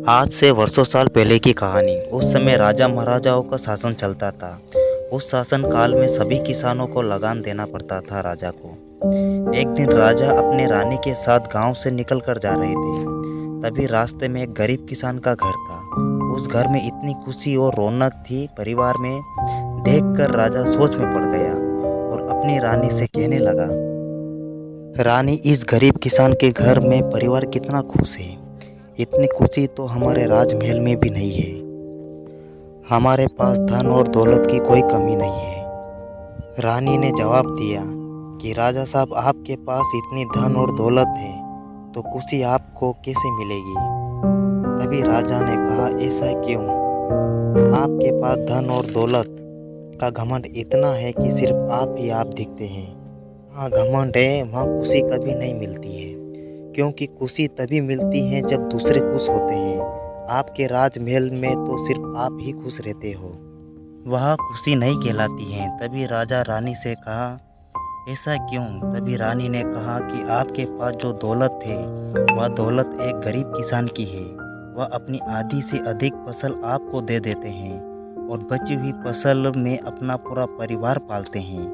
आज से वर्षों साल पहले की कहानी। उस समय राजा महाराजाओं का शासन चलता था। उस शासन काल में सभी किसानों को लगान देना पड़ता था राजा को। एक दिन राजा अपने रानी के साथ गांव से निकल कर जा रहे थे। तभी रास्ते में एक गरीब किसान का घर था। उस घर में इतनी खुशी और रौनक थी परिवार में, देखकर राजा सोच में पड़ गया और अपनी रानी से कहने लगा, रानी, इस गरीब किसान के घर में परिवार कितना खुश है। इतनी खुशी तो हमारे राजमहल में भी नहीं है। हमारे पास धन और दौलत की कोई कमी नहीं है। रानी ने जवाब दिया कि राजा साहब, आपके पास इतनी धन और दौलत है तो खुशी आपको कैसे मिलेगी। तभी राजा ने कहा, ऐसा क्यों? आपके पास धन और दौलत का घमंड इतना है कि सिर्फ आप दिखते हैं। हाँ, घमंड है, वहाँ खुशी कभी नहीं मिलती है, क्योंकि खुशी तभी मिलती है जब दूसरे खुश होते हैं। आपके राजमहल में तो सिर्फ आप ही खुश रहते हो, वह खुशी नहीं कहलाती है। तभी राजा रानी से कहा, ऐसा क्यों? तभी रानी ने कहा कि आपके पास जो दौलत है वह दौलत एक गरीब किसान की है। वह अपनी आधी से अधिक फसल आपको दे देते हैं और बची हुई फसल में अपना पूरा परिवार पालते हैं।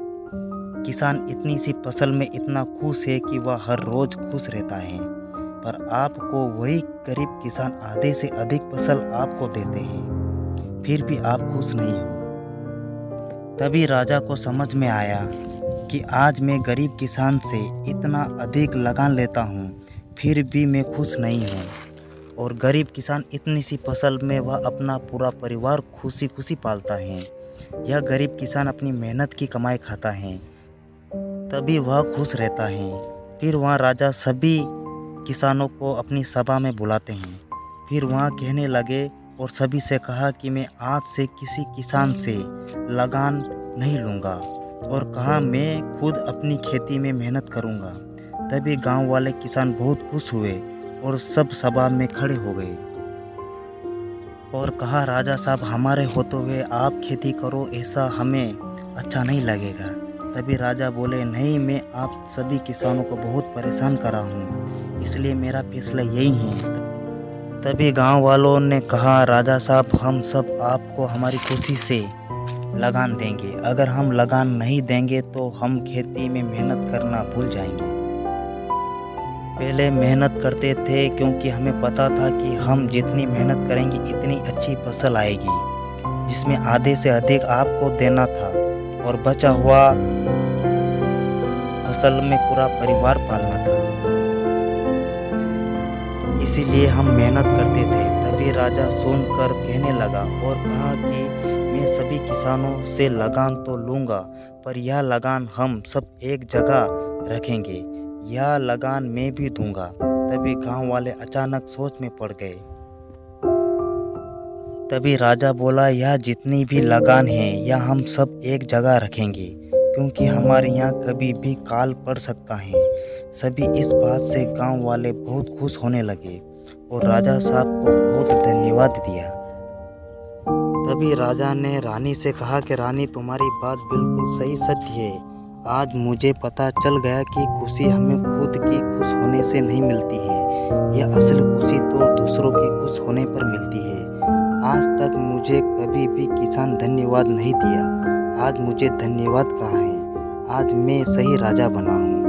किसान इतनी सी फसल में इतना खुश है कि वह हर रोज खुश रहता है, पर आपको वही गरीब किसान आधे से अधिक फसल आपको देते हैं, फिर भी आप खुश नहीं हो। तभी राजा को समझ में आया कि आज मैं गरीब किसान से इतना अधिक लगान लेता हूँ, फिर भी मैं खुश नहीं हूँ, और गरीब किसान इतनी सी फसल में वह अपना पूरा परिवार खुशी खुशी पालता है। यह गरीब किसान अपनी मेहनत की कमाई खाता है, तभी वह खुश रहता है। फिर वहाँ राजा सभी किसानों को अपनी सभा में बुलाते हैं। फिर वहाँ कहने लगे और सभी से कहा कि मैं आज से किसी किसान से लगान नहीं लूँगा, और कहा मैं खुद अपनी खेती में मेहनत करूँगा। तभी गांव वाले किसान बहुत खुश हुए और सब सभा में खड़े हो गए और कहा, राजा साहब, हमारे होते हुए आप खेती करो, ऐसा हमें अच्छा नहीं लगेगा। तभी राजा बोले, नहीं, मैं आप सभी किसानों को बहुत परेशान कर रहा हूँ, इसलिए मेरा फैसला यही है। तभी गांव वालों ने कहा, राजा साहब, हम सब आपको हमारी खुशी से लगान देंगे। अगर हम लगान नहीं देंगे तो हम खेती में मेहनत करना भूल जाएंगे। पहले मेहनत करते थे क्योंकि हमें पता था कि हम जितनी मेहनत करेंगे इतनी अच्छी फसल आएगी, जिसमें आधे से अधिक आपको देना था और बचा हुआ फसल में पूरा परिवार पालना था। इसीलिए हम मेहनत करते थे। तभी राजा सुनकर कहने लगा और कहा कि मैं सभी किसानों से लगान तो लूँगा, पर यह लगान हम सब एक जगह रखेंगे। यह लगान मैं भी दूंगा। तभी गांव वाले अचानक सोच में पड़ गए। तभी राजा बोला, यह जितनी भी लगान है यह हम सब एक जगह रखेंगे, क्योंकि हमारे यहाँ कभी भी काल पड़ सकता है। सभी इस बात से गांव वाले बहुत खुश होने लगे और राजा साहब को बहुत धन्यवाद दिया। तभी राजा ने रानी से कहा कि रानी, तुम्हारी बात बिल्कुल सही सत्य है। आज मुझे पता चल गया कि खुशी हमें खुद की खुश होने से नहीं मिलती है। यह असल खुशी तो दूसरों के खुश होने पर मिलती है। आज तक मुझे कभी भी किसान धन्यवाद नहीं दिया, आज मुझे धन्यवाद कहा है। आज मैं सही राजा बना हूँ।